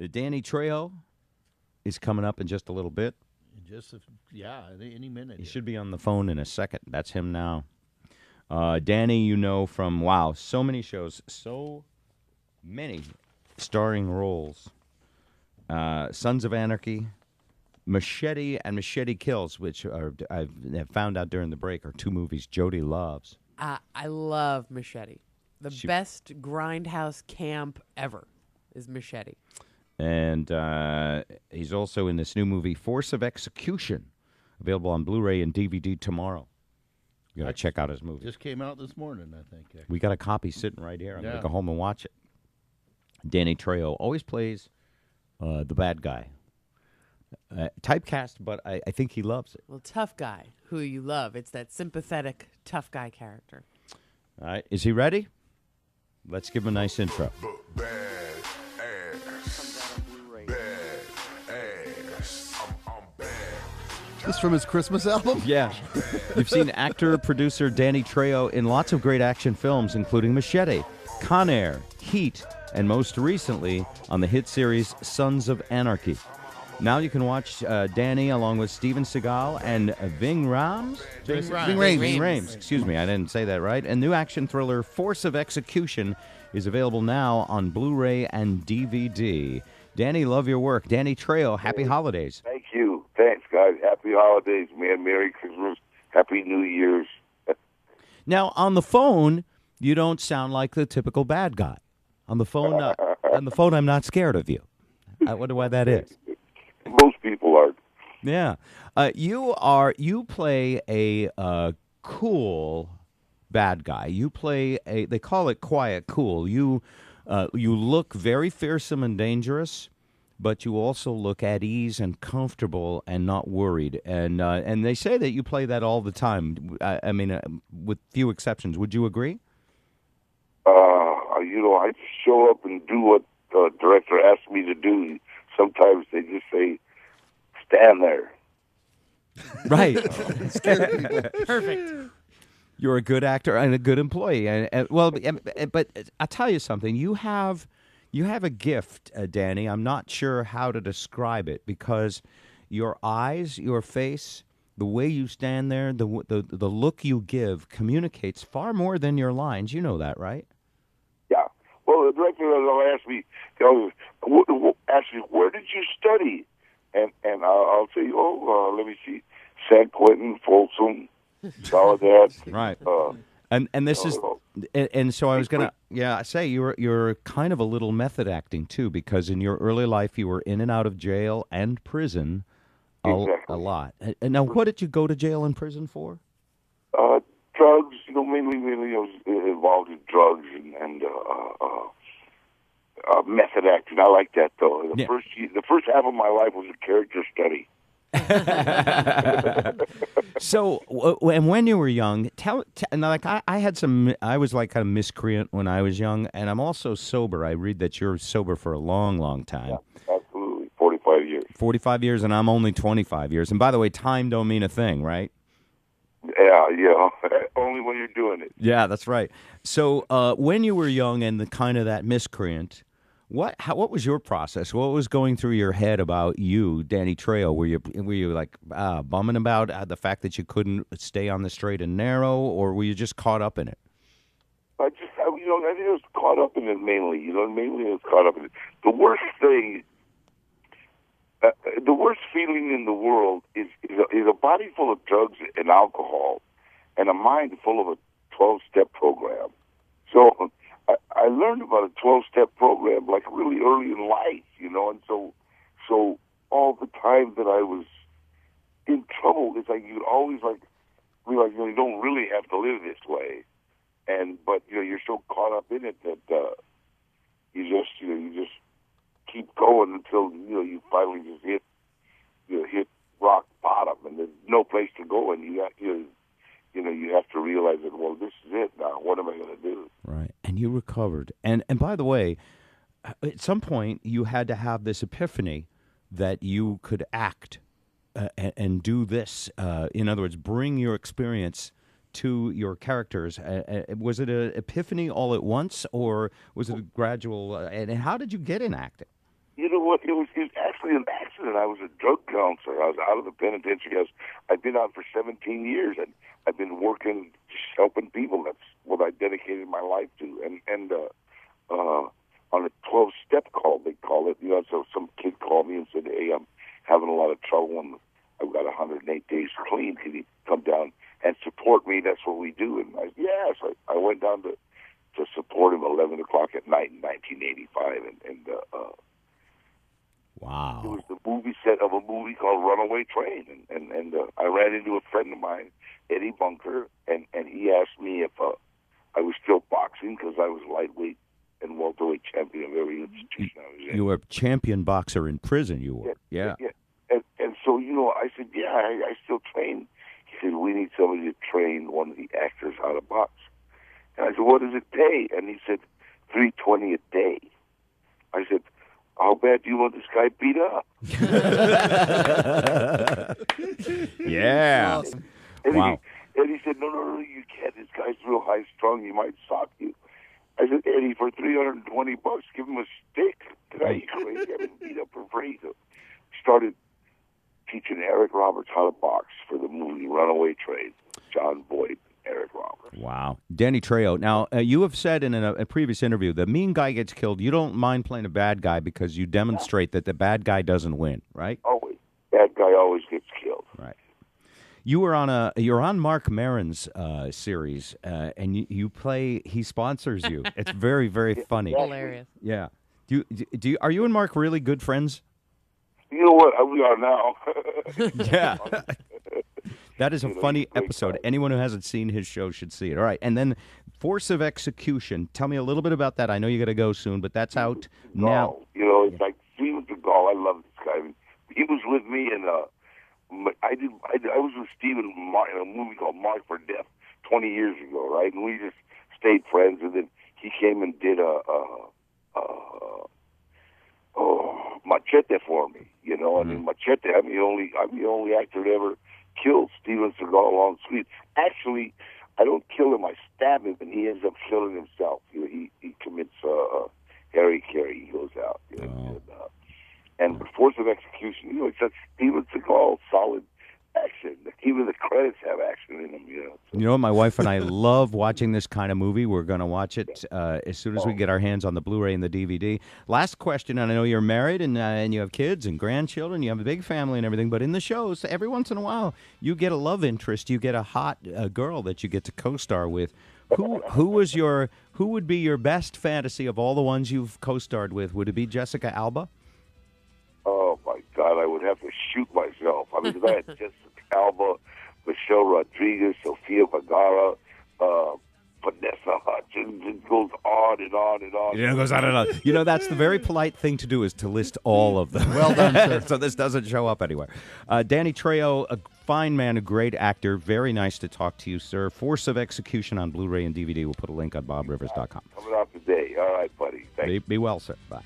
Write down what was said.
Danny Trejo is coming up in just a little bit. Any minute. He should be on the phone in a second. That's him now. Danny, you know from, so many shows, so many starring roles. Sons of Anarchy, Machete, and Machete Kills, which I've found out during the break are two movies Jody loves. I love Machete. The best grindhouse camp ever is Machete. And he's also in this new movie, Force of Execution, available on Blu-ray and DVD tomorrow. You got to check out his movie. Just came out this morning, I think. We got a copy sitting right here. I'm going to go home and watch it. Danny Trejo always plays the bad guy. Typecast, but I think he loves it. Well, tough guy, who you love. It's that sympathetic tough guy character. All right. Is he ready? Let's give him a nice intro. Bad ass. Bad ass. I'm bad. This from his Christmas album? Yeah. You've seen actor, producer Danny Trejo in lots of great action films, including Machete, Con Air, Heat, and most recently on the hit series Sons of Anarchy. Now you can watch Danny along with Steven Seagal and Ving Rhames. Ving Rhames. Excuse me, I didn't say that right. And new action thriller Force of Execution is available now on Blu-ray and DVD. Danny, love your work. Danny Trejo, happy holidays. Thank you. Thanks, guys. Happy holidays, man. Merry Christmas. Happy New Year's. Now, on the phone, you don't sound like the typical bad guy. On the phone, I'm not scared of you. I wonder why that is. Most people are. Yeah. You play a cool bad guy. You play they call it quiet cool. You look very fearsome and dangerous, but you also look at ease and comfortable and not worried. And they say that you play that all the time. I mean, with few exceptions. Would you agree? I just show up and do what the director asks me to do. Sometimes they just say, stand there. Right. Perfect. You're a good actor and a good employee. But I'll tell you something. You have a gift, Danny. I'm not sure how to describe it because your eyes, your face, the way you stand there, the look you give communicates far more than your lines. You know that, right? Yeah. Well, the director will ask me, actually, where did you study? And I'll say, let me see, San Quentin, Folsom, Soledad. Right. And this is, and so I was gonna, say you're kind of a little method acting too, because in your early life you were in and out of jail and prison, a lot. And now, what did you go to jail and prison for? Drugs. Mainly I was involved in drugs and method acting. I like that though. The first half of my life was a character study. So, and when you were young, I was like kind of miscreant when I was young, and I'm also sober. I read that you're sober for a long, long time. Yeah, absolutely, 45 years. 45 years, and I'm only 25 years. And by the way, time don't mean a thing, right? Yeah, only when you're doing it. Yeah, that's right. So, when you were young and the kind of that miscreant, what was your process? What was going through your head about you, Danny Trejo? Were you like bumming about the fact that you couldn't stay on the straight and narrow, or were you just caught up in it? I think I was caught up in it mainly. Mainly I was caught up in it. The worst thing, the worst feeling in the world is a body full of drugs and alcohol, and a mind full of a 12-step program. So I learned about a 12-step program like really early in life, and so all the time that I was in trouble, it's like you'd always realize you don't really have to live this way, but you're so caught up in it that you just keep going until you finally just hit rock bottom, and there's no place to go, and you have to realize that, well, this is it now. What am I going to do? Right. And you recovered. And by the way, at some point you had to have this epiphany that you could act and do this. In other words, bring your experience to your characters. Was it an epiphany all at once, or was it a gradual? And how did you get in acting? You know what? It was actually an accident. I was a drug counselor. I was out of the penitentiary. I've been out for 17 years, and I've been working, just helping people. That's what I dedicated my life to. And on a 12-step call, they call it. You know, so some kid called me and said, "Hey, I'm having a lot of trouble, and I've got 108 days clean. Can you come down and support me?" That's what we do. And so I went down to support him 11 o'clock at night in 1985, and it Wow. was the movie set of a movie called Runaway Train, and I ran into a friend of mine, Eddie Bunker, and he asked me if I was still boxing because I was lightweight and welterweight champion of every institution I was in. You were a champion boxer in prison, you were. Yeah. And so, you know, I said, yeah, I still train. He said, we need somebody to train one of the actors how to box. And I said, what does it pay? And he said, $320 a day. I said, how bad do you want this guy beat up? Yeah. Awesome. And Wow. Eddie said, no, you can't. This guy's real high strung. He might sock you. I said, Eddie, for $320, give him a stick. Are you crazy? I've been beat up for free. So started teaching Eric Roberts how to box for the movie Runaway Train. John Boyd, Eric Roberts. Wow. Danny Trejo. Now, you have said in a previous interview, the mean guy gets killed. You don't mind playing a bad guy because you demonstrate that the bad guy doesn't win, right? Always. Bad guy always gets killed. Right. You're on Mark Maron's series, and you play. He sponsors you. It's very, very funny. Hilarious. Yeah. Are you and Mark really good friends? You know what? We are now. Yeah. That is a You know, funny he's a great episode. guy. Anyone who hasn't seen his show should see it. All right. And then Force of Execution. Tell me a little bit about that. I know you got to go soon, but that's out now. No, you know, it's like Steven Seagal. I love this guy. I mean, he was with me, and I was with Steven in a movie called Marked for Death 20 years ago, right? And we just stayed friends. And then he came and did Machete for me. You know, I mean, Machete. I'm the only actor that ever killed Steven Seagal on screen. Actually, I don't kill him. I stab him, and he ends up killing himself. You know, he commits Harry Carey. He goes out. You know, and the Force of Execution, you know, it's that Steven Seagal solid action. Even the credits have action in them, you know. So, You know, my wife and I love watching this kind of movie. We're going to watch it as soon as we get our hands on the Blu-ray and the DVD. Last question, and I know you're married and you have kids and grandchildren. You have a big family and everything, but in the shows, every once in a while, you get a love interest. You get a hot girl that you get to co-star with. Who would be your best fantasy of all the ones you've co-starred with? Would it be Jessica Alba? oh, my God, I would have to shoot myself. I mean, 'cause I had Jessica Alba, Michelle Rodriguez, Sofia Vergara, Vanessa Hudgens. It goes on and on and on. Yeah, it goes on and on. You know, that's the very polite thing to do is to list all of them. Well done, sir. So this doesn't show up anywhere. Danny Trejo, a fine man, a great actor. Very nice to talk to you, sir. Force of Execution on Blu-ray and DVD. We'll put a link on BobRivers.com. Coming out today. All right, buddy. Thanks. Be well, sir. Bye.